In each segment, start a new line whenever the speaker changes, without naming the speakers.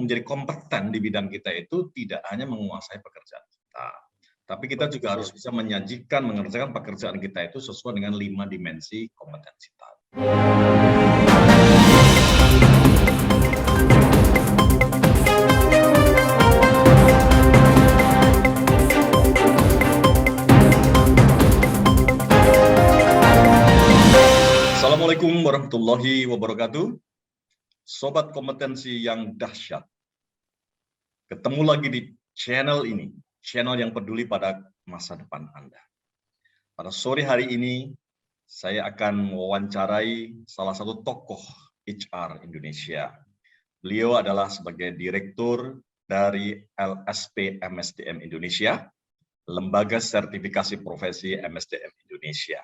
menjadi kompeten di bidang kita itu tidak hanya menguasai pekerjaan kita, tapi kita juga harus bisa menyajikan, mengerjakan pekerjaan kita itu sesuai dengan 5 dimensi kompetensi tadi. Assalamualaikum warahmatullahi wabarakatuh. Sobat kompetensi yang dahsyat. Ketemu lagi di channel ini, channel yang peduli pada masa depan Anda. Pada sore hari ini, saya akan mewawancarai salah satu tokoh HR Indonesia. Beliau adalah sebagai Direktur dari LSP MSDM Indonesia, Lembaga Sertifikasi Profesi MSDM Indonesia.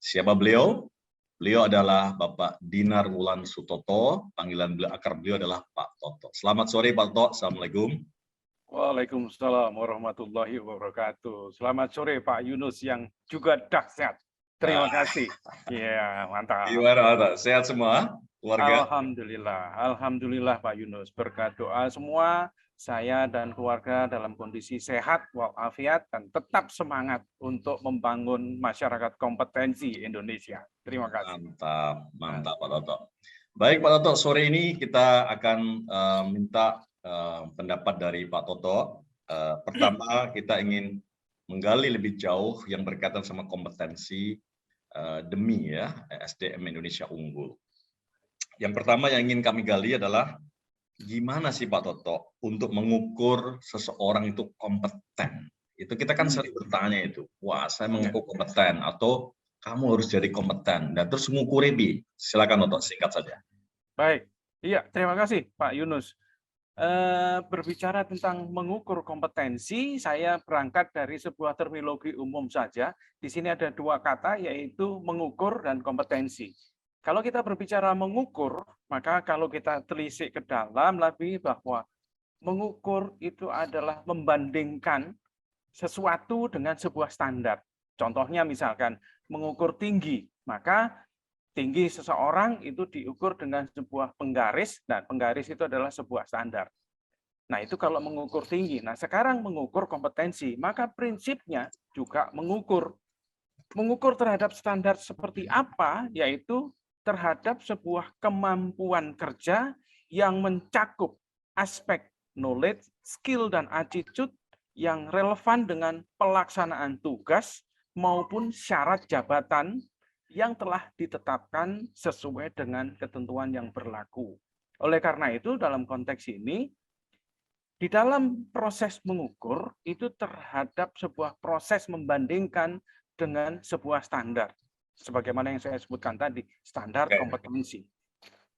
Siapa beliau? Beliau adalah Bapak Dinar Wulan Sutoto, panggilan akrab beliau adalah Pak Toto. Selamat sore Pak Toto, Assalamualaikum.
Waalaikumsalam warahmatullahi wabarakatuh. Selamat sore Pak Yunus yang juga dahsyat. Terima kasih. Iya, mantap.
Gimana, sehat semua keluarga?
Alhamdulillah, alhamdulillah Pak Yunus. Berkat doa semua, saya dan keluarga dalam kondisi sehat walafiat dan tetap semangat untuk membangun masyarakat kompetensi Indonesia. Terima kasih.
Mantap, mantap Pak Toto. Baik Pak Toto, sore ini kita akan minta pendapat dari Pak Toto. Pertama, kita ingin menggali lebih jauh yang berkaitan sama kompetensi demi ya SDM Indonesia unggul. Yang pertama yang ingin kami gali adalah gimana sih Pak Toto untuk mengukur seseorang itu kompeten? Itu kita kan sering bertanya itu, wah saya mengukur kompeten atau kamu harus jadi kompeten. Dan terus mengukur bi, silakan Toto singkat saja.
Baik, iya terima kasih Pak Yunus. Berbicara tentang mengukur kompetensi, saya berangkat dari sebuah terminologi umum saja. Di sini ada dua kata, yaitu mengukur dan kompetensi. Kalau kita berbicara mengukur, maka kalau kita telisik ke dalam lebih bahwa mengukur itu adalah membandingkan sesuatu dengan sebuah standar. Contohnya misalkan mengukur tinggi, maka tinggi seseorang itu diukur dengan sebuah penggaris, dan penggaris itu adalah sebuah standar. Nah, itu kalau mengukur tinggi. Nah, sekarang mengukur kompetensi, maka prinsipnya juga mengukur. Mengukur terhadap standar seperti apa, yaitu terhadap sebuah kemampuan kerja yang mencakup aspek knowledge, skill, dan attitude yang relevan dengan pelaksanaan tugas maupun syarat jabatan yang telah ditetapkan sesuai dengan ketentuan yang berlaku. Oleh karena itu, dalam konteks ini, di dalam proses mengukur, itu terhadap sebuah proses membandingkan dengan sebuah standar. Sebagaimana yang saya sebutkan tadi, standar kompetensi.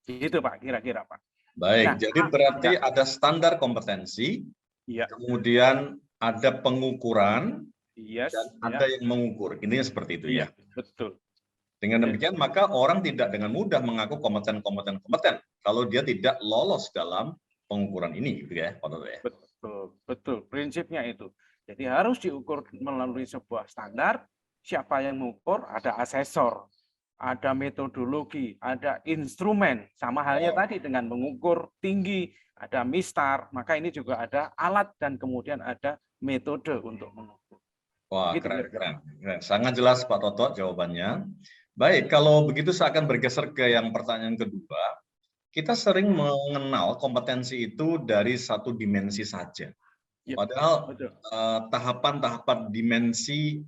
Itu Pak, kira-kira Pak.
Baik, nah, jadi berarti ada standar kompetensi, kemudian ada pengukuran, dan ada yang mengukur. Intinya seperti itu ya.
Betul.
Dengan demikian, maka orang tidak dengan mudah mengaku kompeten kalau dia tidak lolos dalam pengukuran ini, gitu ya, Pak Toto ya.
Betul. Prinsipnya itu. Jadi harus diukur melalui sebuah standar. Siapa yang mengukur? Ada asesor, ada metodologi, ada instrumen. Sama halnya tadi dengan mengukur tinggi, ada mistar. Maka ini juga ada alat dan kemudian ada metode untuk mengukur.
Wah, keren. Sangat jelas Pak Toto jawabannya. Baik, kalau begitu saya akan bergeser ke yang pertanyaan kedua. Kita sering mengenal kompetensi itu dari satu dimensi saja. Padahal tahapan-tahapan dimensi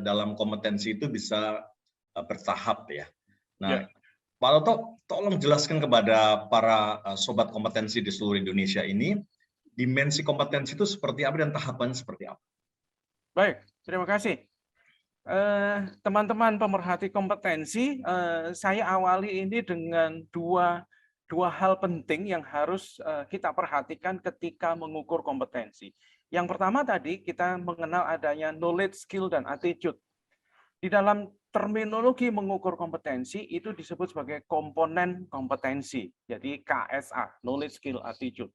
dalam kompetensi itu bisa bertahap ya. Nah, Pak Toto, tolong jelaskan kepada para sobat kompetensi di seluruh Indonesia ini, dimensi kompetensi itu seperti apa dan tahapannya seperti apa?
Baik, terima kasih. Teman-teman pemerhati kompetensi, saya awali ini dengan dua hal penting yang harus kita perhatikan ketika mengukur kompetensi. Yang pertama tadi kita mengenal adanya knowledge, skill, dan attitude. Di dalam terminologi mengukur kompetensi itu disebut sebagai komponen kompetensi. Jadi KSA, knowledge, skill, attitude.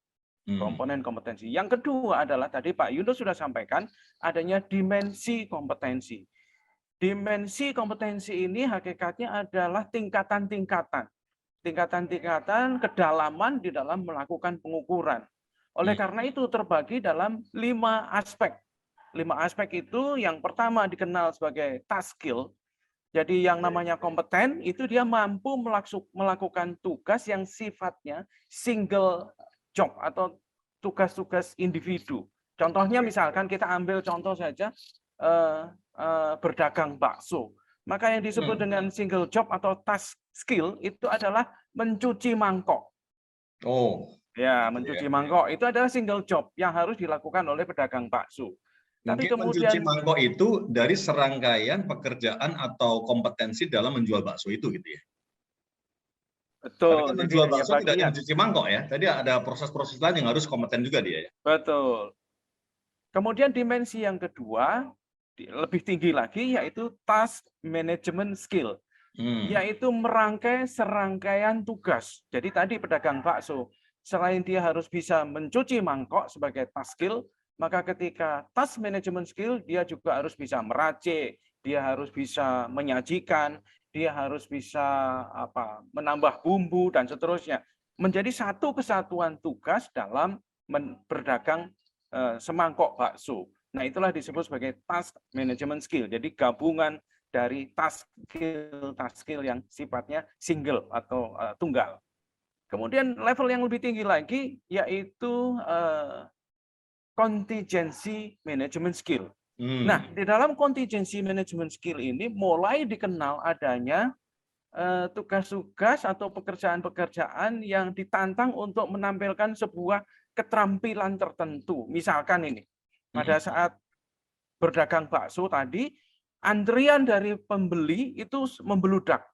Komponen kompetensi. Yang kedua adalah tadi Pak Yunus sudah sampaikan adanya dimensi kompetensi. Dimensi kompetensi ini hakikatnya adalah tingkatan-tingkatan kedalaman di dalam melakukan pengukuran. Oleh karena itu terbagi dalam 5 aspek. 5 aspek itu yang pertama dikenal sebagai task skill. Jadi yang namanya kompeten itu dia mampu melakukan tugas yang sifatnya single job atau tugas-tugas individu. Contohnya misalkan kita ambil contoh saja berdagang bakso. Maka yang disebut dengan single job atau task skill itu adalah mencuci mangkok.
Oh.
Ya, mencuci mangkok itu adalah single job yang harus dilakukan oleh pedagang bakso. Tapi
Mungkin
kemudian
mencuci mangkok itu dari serangkaian pekerjaan atau kompetensi dalam menjual bakso itu gitu ya. Tapi
betul,
kan
jadi
menjual
hanya
bakso tidak hanya
bagian.
mencuci mangkok ya. Tadi ada proses-proses lain yang harus kompeten juga dia ya.
Betul. Kemudian dimensi yang kedua lebih tinggi lagi yaitu task management skill, yaitu merangkai serangkaian tugas. Jadi tadi pedagang bakso, selain dia harus bisa mencuci mangkok sebagai task skill, maka ketika task management skill dia juga harus bisa meracik, dia harus bisa menyajikan, dia harus bisa menambah bumbu dan seterusnya. Menjadi satu kesatuan tugas dalam berdagang semangkok bakso. Nah, itulah disebut sebagai task management skill. Jadi gabungan dari task skill yang sifatnya single atau tunggal. Kemudian level yang lebih tinggi lagi yaitu contingency management skill. Nah, di dalam contingency management skill ini mulai dikenal adanya tugas-tugas atau pekerjaan-pekerjaan yang ditantang untuk menampilkan sebuah keterampilan tertentu. Misalkan ini, pada saat berdagang bakso tadi, antrian dari pembeli itu membeludak.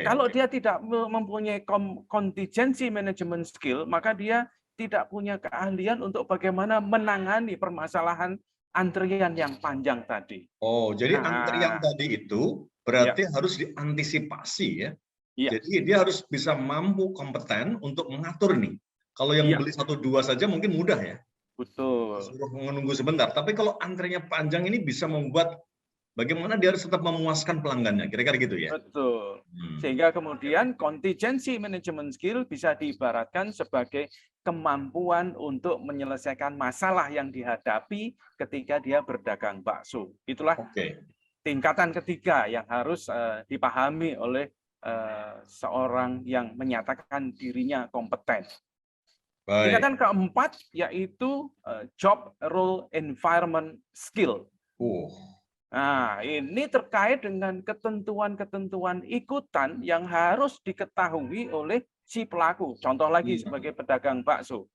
Kalau dia tidak mempunyai contingency management skill, maka dia tidak punya keahlian untuk bagaimana menangani permasalahan antrian yang panjang tadi.
Oh, jadi antrian tadi itu berarti harus diantisipasi ya. Jadi dia harus bisa mampu kompeten untuk mengatur nih. Kalau yang beli 1-2 saja mungkin mudah ya.
Betul.
Suruh menunggu sebentar. Tapi kalau antrinya panjang ini bisa membuat bagaimana dia harus tetap memuaskan pelanggannya. Kira-kira gitu ya.
Betul. Sehingga kemudian contingency management skill bisa diibaratkan sebagai kemampuan untuk menyelesaikan masalah yang dihadapi ketika dia berdagang bakso. Itulah tingkatan ketiga yang harus dipahami oleh seorang yang menyatakan dirinya kompeten. Tingkatan keempat yaitu job role environment skill. Nah, ini terkait dengan ketentuan-ketentuan ikutan yang harus diketahui oleh si pelaku. Contoh lagi sebagai pedagang bakso.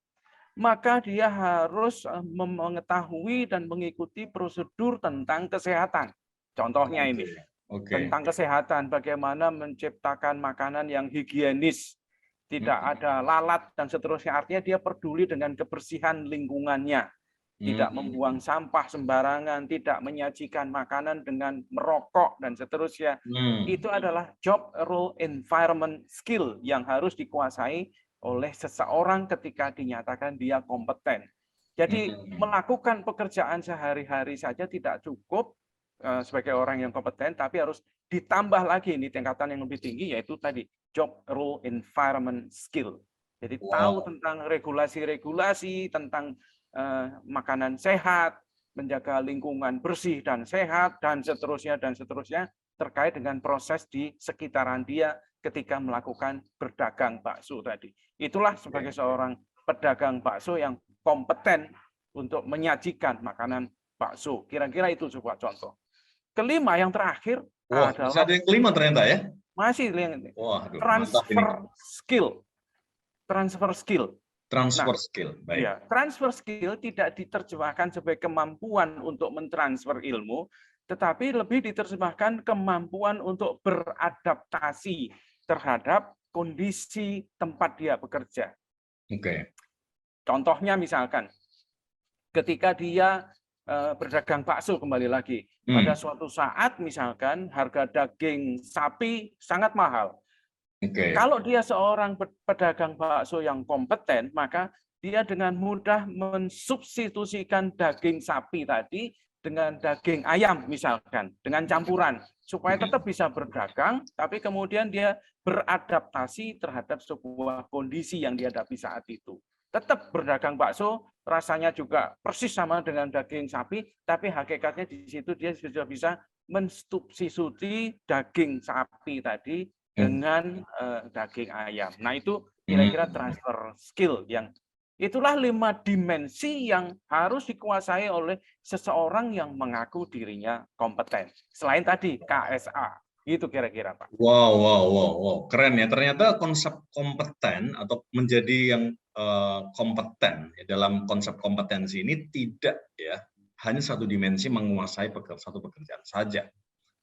Maka dia harus mengetahui dan mengikuti prosedur tentang kesehatan. Contohnya ini. Tentang kesehatan, bagaimana menciptakan makanan yang higienis, tidak ada lalat dan seterusnya. Artinya dia peduli dengan kebersihan lingkungannya. Tidak membuang sampah sembarangan, tidak menyajikan makanan dengan merokok dan seterusnya. Itu adalah job role environment skill yang harus dikuasai oleh seseorang ketika dinyatakan dia kompeten. Jadi melakukan pekerjaan sehari-hari saja tidak cukup sebagai orang yang kompeten, tapi harus ditambah lagi ini tingkatan yang lebih tinggi yaitu tadi job role environment skill. Jadi tahu tentang regulasi-regulasi tentang makanan sehat, menjaga lingkungan bersih dan sehat, dan seterusnya terkait dengan proses di sekitaran dia ketika melakukan berdagang bakso tadi. Itulah sebagai seorang pedagang bakso yang kompeten untuk menyajikan makanan bakso. Kira-kira itu sebuah contoh. Kelima yang terakhir adalah
masih ada yang kelima ternyata ya.
Masih transfer skill. Transfer skill.
Transfer skill, baik.
Ya, transfer skill tidak diterjemahkan sebagai kemampuan untuk mentransfer ilmu, tetapi lebih diterjemahkan kemampuan untuk beradaptasi terhadap kondisi tempat dia bekerja. Contohnya misalkan, ketika dia berdagang bakso kembali lagi, pada suatu saat misalkan harga daging sapi sangat mahal. Kalau dia seorang pedagang bakso yang kompeten, maka dia dengan mudah mensubstitusikan daging sapi tadi dengan daging ayam misalkan, dengan campuran, supaya tetap bisa berdagang, tapi kemudian dia beradaptasi terhadap sebuah kondisi yang dihadapi saat itu. tetap berdagang bakso, rasanya juga persis sama dengan daging sapi, tapi hakikatnya di situ dia sudah bisa mensubstitusi daging sapi tadi dengan daging ayam. Nah, itu kira-kira transfer skill yang itulah 5 dimensi yang harus dikuasai oleh seseorang yang mengaku dirinya kompeten. Selain tadi KSA, itu kira-kira, Pak.
Wow, wow, wow, wow, keren ya. Ternyata konsep kompeten atau menjadi yang kompeten ya, dalam konsep kompetensi ini tidak ya hanya satu dimensi menguasai satu pekerjaan saja.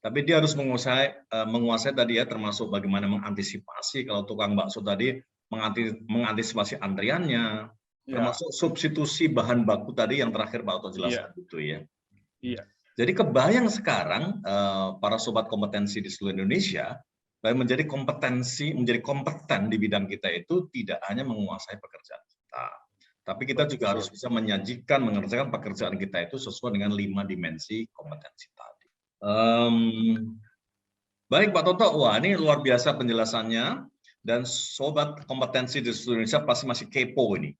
Tapi dia harus menguasai tadi ya, termasuk bagaimana mengantisipasi kalau tukang bakso tadi mengantisipasi antriannya,
Ya,
termasuk substitusi bahan baku tadi yang terakhir Pak Oto jelaskan itu ya.
iya.
Jadi kebayang sekarang para sobat kompetensi di seluruh Indonesia menjadi kompeten di bidang kita itu tidak hanya menguasai pekerjaan kita, tapi kita juga harus bisa mengerjakan pekerjaan kita itu sesuai dengan 5 dimensi kompetensi tadi. Baik Pak Toto, wah ini luar biasa penjelasannya dan sobat kompetensi di seluruh Indonesia pasti masih kepo ini.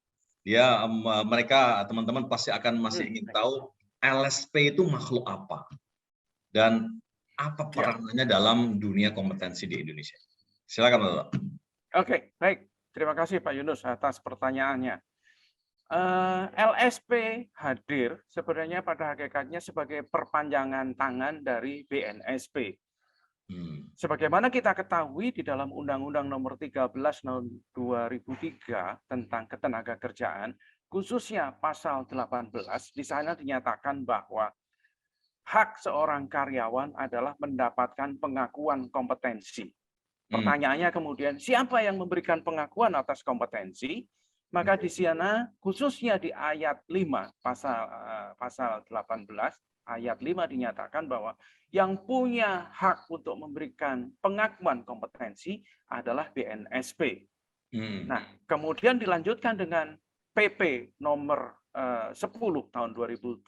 Mereka teman-teman pasti akan masih ingin tahu LSP itu makhluk apa dan apa perannya dalam dunia kompetensi di Indonesia. Silakan Pak Toto.
Oke, baik. Terima kasih Pak Yunus atas pertanyaannya. LSP hadir sebenarnya pada hakikatnya sebagai perpanjangan tangan dari BNSP. Sebagaimana kita ketahui di dalam Undang-Undang Nomor 13 Tahun 2003 tentang Ketenagakerjaan, khususnya pasal 18, di sana dinyatakan bahwa hak seorang karyawan adalah mendapatkan pengakuan kompetensi. Pertanyaannya kemudian, siapa yang memberikan pengakuan atas kompetensi? Maka di sana, khususnya di ayat 5, pasal 18, ayat 5 dinyatakan bahwa yang punya hak untuk memberikan pengakuan kompetensi adalah BNSP. Nah, kemudian dilanjutkan dengan PP nomor 10 tahun 2018,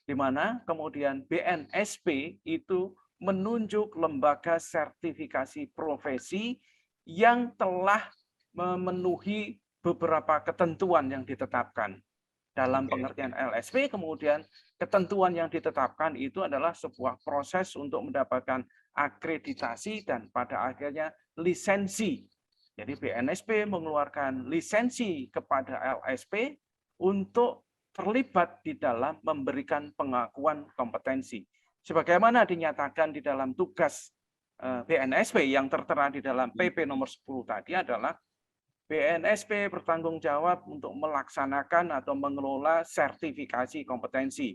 di mana kemudian BNSP itu menunjuk lembaga sertifikasi profesi yang telah memenuhi beberapa ketentuan yang ditetapkan. Dalam pengertian LSP, kemudian ketentuan yang ditetapkan itu adalah sebuah proses untuk mendapatkan akreditasi dan pada akhirnya lisensi. Jadi BNSP mengeluarkan lisensi kepada LSP untuk terlibat di dalam memberikan pengakuan kompetensi. Sebagaimana dinyatakan di dalam tugas BNSP yang tertera di dalam PP nomor 10 tadi adalah BNSP bertanggung jawab untuk melaksanakan atau mengelola sertifikasi kompetensi.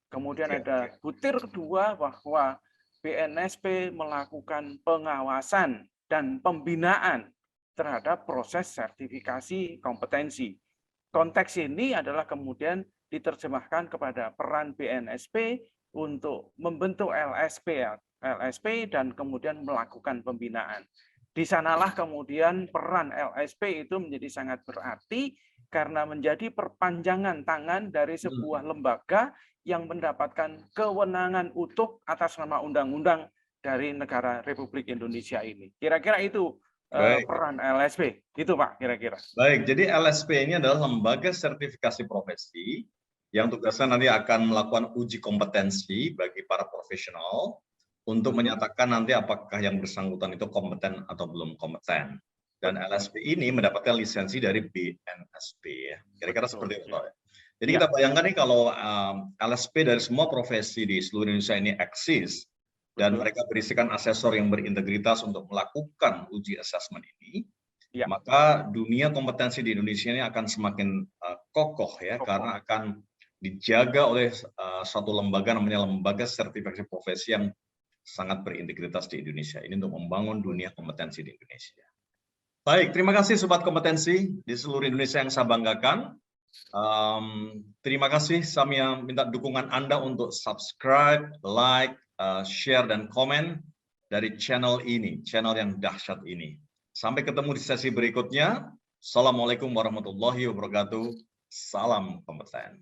Kemudian ada butir kedua bahwa BNSP melakukan pengawasan dan pembinaan terhadap proses sertifikasi kompetensi. Konteks ini adalah kemudian diterjemahkan kepada peran BNSP untuk membentuk LSP dan kemudian melakukan pembinaan. Di sanalah kemudian peran LSP itu menjadi sangat berarti karena menjadi perpanjangan tangan dari sebuah lembaga yang mendapatkan kewenangan utuh atas nama undang-undang dari negara Republik Indonesia ini. Kira-kira itu peran LSP, itu Pak kira-kira.
Baik, jadi LSP ini adalah lembaga sertifikasi profesi yang tugasnya nanti akan melakukan uji kompetensi bagi para profesional untuk menyatakan nanti apakah yang bersangkutan itu kompeten atau belum kompeten. Dan LSP ini mendapatkan lisensi dari BNSP ya. Kira-kira seperti itu ya. Jadi kita bayangkan nih kalau LSP dari semua profesi di seluruh Indonesia ini eksis dan mereka berisikan asesor yang berintegritas untuk melakukan uji asesmen ini, maka dunia kompetensi di Indonesia ini akan semakin kokoh ya, karena akan dijaga oleh satu lembaga namanya lembaga sertifikasi profesi yang sangat berintegritas di Indonesia ini untuk membangun dunia kompetensi di Indonesia. Baik, terima kasih Sobat Kompetensi di seluruh Indonesia yang saya banggakan. Terima kasih, saya minta dukungan Anda untuk subscribe, like, share, dan komen dari channel ini, channel yang dahsyat ini. Sampai ketemu di sesi berikutnya. Assalamualaikum warahmatullahi wabarakatuh. Salam kompeten.